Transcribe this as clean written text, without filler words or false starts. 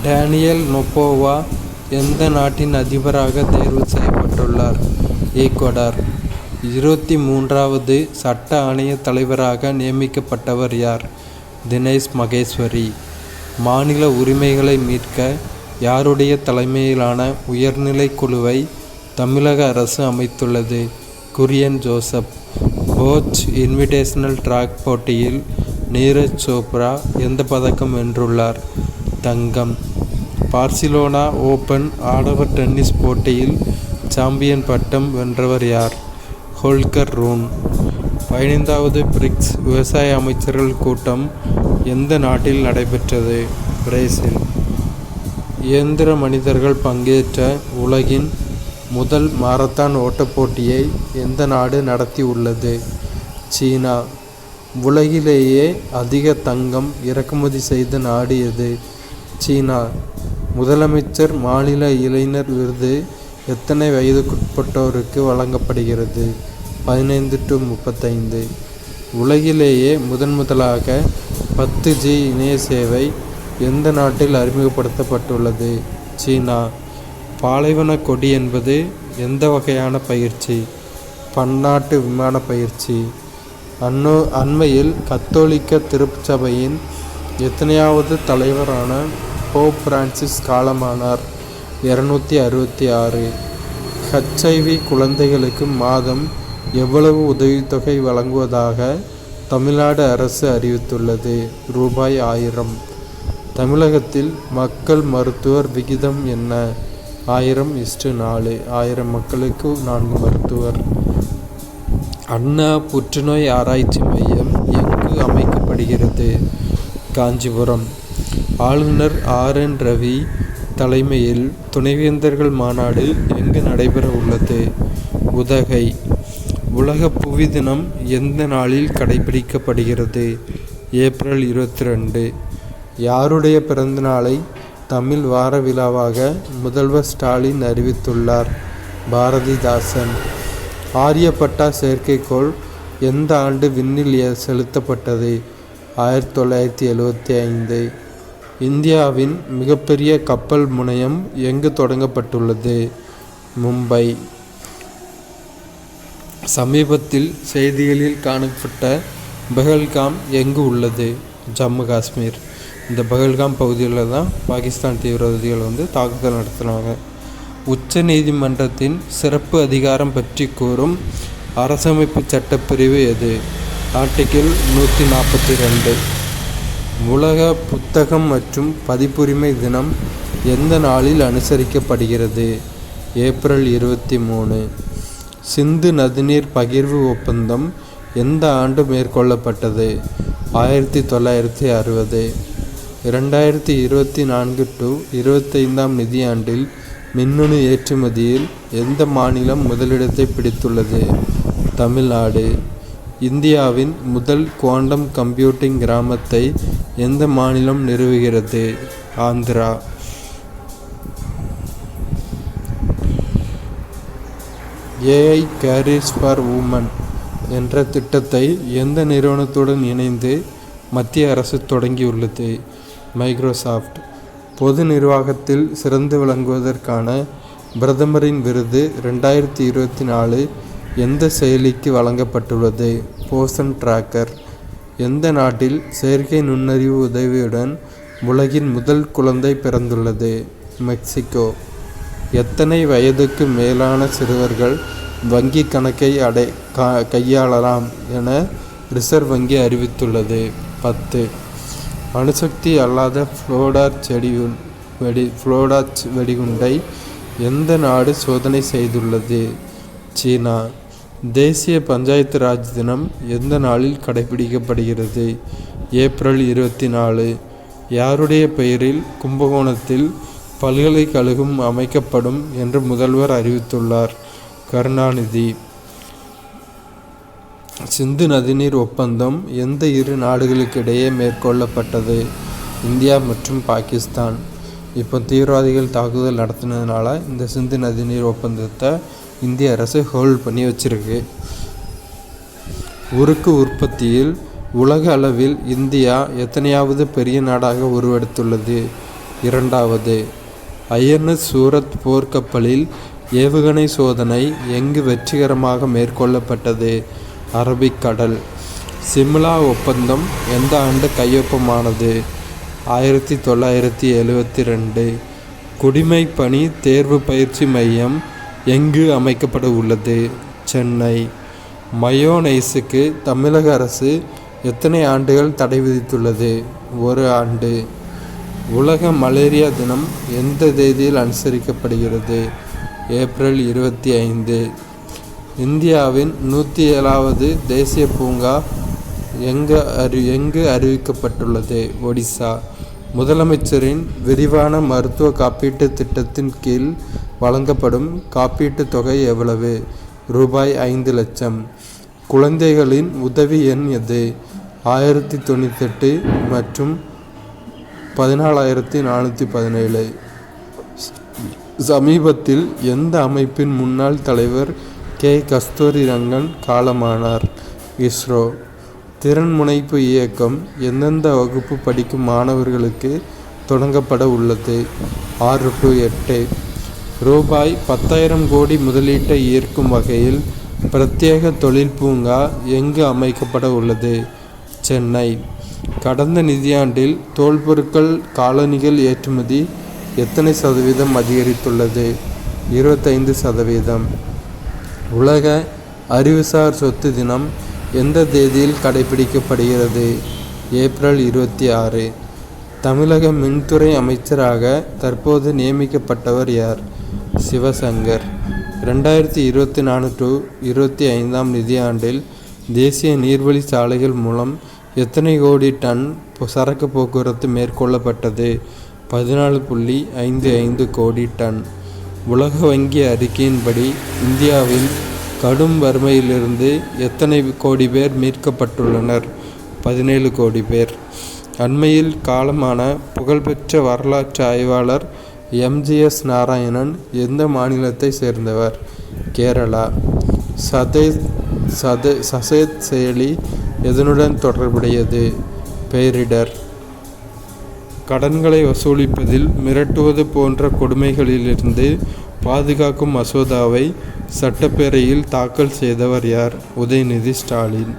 Daniel நொபோவா எந்த நாட்டின் அதிபராக தேர்வு செய்யப்பட்டுள்ளார்? ஈக்வடார். 23வது சட்ட ஆணைய தலைவராக நியமிக்கப்பட்டவர் யார்? தினேஷ் மகேஸ்வரி. மாநில உரிமைகளை மீட்க யாருடைய தலைமையிலான உயர்நிலை குழுவை தமிழக அரசு அமைத்துள்ளது? குரியன் ஜோசப். போச் இன்விடேஷனல் டிராக் போட்டியில் நீரஜ் சோப்ரா எந்த பதக்கம் வென்றுள்ளார்? தங்கம். பார்சிலோனா ஓபன் ஆடவர் டென்னிஸ் போட்டியில் சாம்பியன் பட்டம் வென்றவர் யார்? ஹோல்கர் ரூன். 15வது பிரிக்ஸ் விவசாய அமைச்சர்கள் கூட்டம் எந்த நாட்டில் நடைபெற்றது? பிரேசில். இயந்திர மனிதர்கள் பங்கேற்ற உலகின் முதல் மாரத்தான் ஓட்டப் போட்டியை எந்த நாடு நடத்தி உள்ளது? சீனா. உலகிலேயே அதிக தங்கம் இறக்குமதி செய்த நாடு எது? சீனா. முதலமைச்சர் மாநில இளைஞர் விருது எத்தனை வயதுக்குட்பட்டோருக்கு வழங்கப்படுகிறது? 15 to 35. உலகிலேயே முதலாக 10G இணைய சேவை எந்த நாட்டில் அறிமுகப்படுத்தப்பட்டுள்ளது? சீனா. பாலைவன கொடி என்பது எந்த வகையான பயிற்சி? பன்னாட்டு விமான பயிற்சி. அண்மையில் கத்தோலிக்க திருச்சபையின் எத்தனையாவது தலைவரான போப் பிரான்சிஸ் காலமானார்? 266. HIV குழந்தைகளுக்கு மாதம் எவ்வளவு உதவித்தொகை வழங்குவதாக தமிழ்நாடு அரசு அறிவித்துள்ளது? ரூபாய் 1000. தமிழகத்தில் மக்கள் மருத்துவர் விகிதம் என்ன? 1000:4. 1000 மக்களுக்கு 4 மருத்துவர். அண்ணா புற்றுநோய் ஆராய்ச்சி மையம் எங்கு அமைக்கப்படுகிறது? காஞ்சிபுரம். ஆளுநர் RN ரவி தலைமையில் துணைவேந்தர்கள் மாநாடு எங்கு நடைபெற உள்ளது? உதகை. உலக புவி தினம் எந்த நாளில் கடைபிடிக்கப்படுகிறது? ஏப்ரல் 22. யாருடைய பிறந்தநாளை தமிழ் வார விழாவாக முதல்வர் ஸ்டாலின் அறிவித்துள்ளார்? பாரதிதாசன். ஆரியப்பட்டா செயற்கைக்கோள் எந்த ஆண்டு விண்ணில் செலுத்தப்பட்டது? 1975. இந்தியாவின் மிகப்பெரிய கப்பல் முனையம் எங்கு தொடங்கப்பட்டுள்ளது? மும்பை. சமீபத்தில் செய்திகளில் காணப்பட்ட பஹல்காம் எங்கு உள்ளது? ஜம்மு காஷ்மீர். இந்த பஹல்காம் பகுதியில் தான் பாகிஸ்தான் தீவிரவாதிகள் தாக்குதல் நடத்தினாங்க. உச்ச நீதிமன்றத்தின் சிறப்பு அதிகாரம் பற்றி கூறும் அரசமைப்பு சட்டப்பிரிவு எது? ஆர்டிகிள் 142. உலக புத்தகம் மற்றும் பதிப்புரிமை தினம் எந்த நாளில் அனுசரிக்கப்படுகிறது? ஏப்ரல் 23. சிந்து நதிநீர் பகிர்வு ஒப்பந்தம் எந்த ஆண்டு மேற்கொள்ளப்பட்டது? 1960. 2024 to 25 நிதியாண்டில் மின்னணு ஏற்றுமதியில் எந்த மாநிலம் முதலிடத்தை பிடித்துள்ளது? தமிழ்நாடு. இந்தியாவின் முதல் குவாண்டம் கம்ப்யூட்டிங் கிராமத்தை எந்த மாநிலம் நிறுவுகிறது? Andhra. AI careers for women என்ற திட்டத்தை எந்த நிறுவனத்துடன் இணைந்து மத்திய அரசு தொடங்கியுள்ளது? மைக்ரோசாஃப்ட். பொது நிர்வாகத்தில் சிறந்து விளங்குவதற்கான பிரதமரின் விருது 2024 எந்த செயலிக்கு வழங்கப்பட்டுள்ளது? போஷன் டிராக்கர். எந்த நாட்டில் செயற்கை நுண்ணறிவு உதவியுடன் உலகின் முதல் குழந்தை பிறந்துள்ளது? மெக்சிகோ. எத்தனை வயதுக்கு மேலான சிறுவர்கள் வங்கி கணக்கை கையாளலாம் என ரிசர்வ் வங்கி அறிவித்துள்ளது? 10. அணுசக்தி அல்லாத ஃப்ளோடாச் வெடிகுண்டை எந்த நாடு சோதனை செய்துள்ளது? சீனா. தேசிய பஞ்சாயத்து ராஜ் தினம் எந்த நாளில் கடைபிடிக்கப்படுகிறது? ஏப்ரல் 24. யாருடைய பெயரில் கும்பகோணத்தில் பல்கலைக்கழகம் அமைக்கப்படும் என்று முதல்வர் அறிவித்துள்ளார்? கருணாநிதி. சிந்து நதிநீர் ஒப்பந்தம் எந்த இரு நாடுகளுக்கிடையே மேற்கொள்ளப்பட்டது? இந்தியா மற்றும் பாகிஸ்தான். இப்போ தீவிரவாதிகள் தாக்குதல் நடத்தினதுனால இந்த சிந்து நதிநீர் ஒப்பந்தத்தை இந்திய அரசு ஹோல்ட் பண்ணி வச்சிருக்கு. உருக்கு உற்பத்தியில் உலக அளவில் இந்தியா எத்தனையாவது பெரிய நாடாக உருவெடுத்துள்ளது? இரண்டாவது, INS சூரத் போர்க்கப்பலில் ஏவுகணை சோதனை எங்கு வெற்றிகரமாக மேற்கொள்ளப்பட்டது? அரபிக்கடல். சிம்லா ஒப்பந்தம் எந்த ஆண்டு கையொப்பமானது? 1972. குடிமைப் பணி தேர்வு பயிற்சி மையம் எங்கு அமைக்கப்பட உள்ளது? சென்னை. மயோனைஸுக்கு தமிழக அரசு எத்தனை ஆண்டுகள் தடை விதித்துள்ளது? 1 ஆண்டு. உலக மலேரியா தினம் எந்த தேதியில் அனுசரிக்கப்படுகிறது? ஏப்ரல் 25. இந்தியாவின் 107வது தேசிய பூங்கா எங்கு அறிவிக்கப்பட்டுள்ளது? ஒடிசா. முதலமைச்சரின் விரிவான மருத்துவ காப்பீட்டு திட்டத்தின் கீழ் வழங்கப்படும் காப்பீட்டுத் தொகை எவ்வளவு? ரூபாய் 5 லட்சம். குழந்தைகளின் உதவி எண் எது? 1098 மற்றும் 14417. சமீபத்தில் எந்த அமைப்பின் முன்னாள் தலைவர் கே. கஸ்தூரி ரங்கன் காலமானார்? இஸ்ரோ. திறன் முனைப்பு இயக்கம் எந்தெந்த வகுப்பு படிக்கும் மாணவர்களுக்கு தொடங்கப்பட உள்ளது? 6 to 8. ரூபாய் 10,000 கோடி முதலீட்டை ஈர்க்கும் வகையில் பிரத்யேக தொழில் பூங்கா எங்கு அமைக்கப்பட உள்ளது? சென்னை. கடந்த நிதியாண்டில் தோல் பொருட்கள் காலணிகள் ஏற்றுமதி எத்தனை சதவீதம் அதிகரித்துள்ளது? 25%. உலக அறிவுசார் சொத்து தினம் எந்த தேதியில் கடைபிடிக்கப்படுகிறது? ஏப்ரல் 26. தமிழக மின்துறை அமைச்சராக தற்போது நியமிக்கப்பட்டவர் யார்? சிவசங்கர். 2024 to 25 நிதியாண்டில் தேசிய நீர்வழி சாலைகள் மூலம் எத்தனை கோடி டன் சரக்கு போக்குவரத்து மேற்கொள்ளப்பட்டது? 14.55 கோடி டன். உலக வங்கி அறிக்கையின்படி இந்தியாவில் கடும் வறுமையிலிருந்து எத்தனை கோடி பேர் மீட்கப்பட்டுள்ளனர்? 17 கோடி பேர். அண்மையில் காலமான புகழ்பெற்ற வரலாற்று ஆய்வாளர் MGS நாராயணன் எந்த மாநிலத்தை சேர்ந்தவர்? கேரளா. சசேத் செயலி எதனுடன் தொடர்புடையது? பேரிடர். கடன்களை வசூலிப்பதில் மிரட்டுவது போன்ற கொடுமைகளிலிருந்து பாதுகாக்கும் மசோதாவை சட்டப்பேரவையில் தாக்கல் செய்தவர் யார்? உதயநிதி ஸ்டாலின்.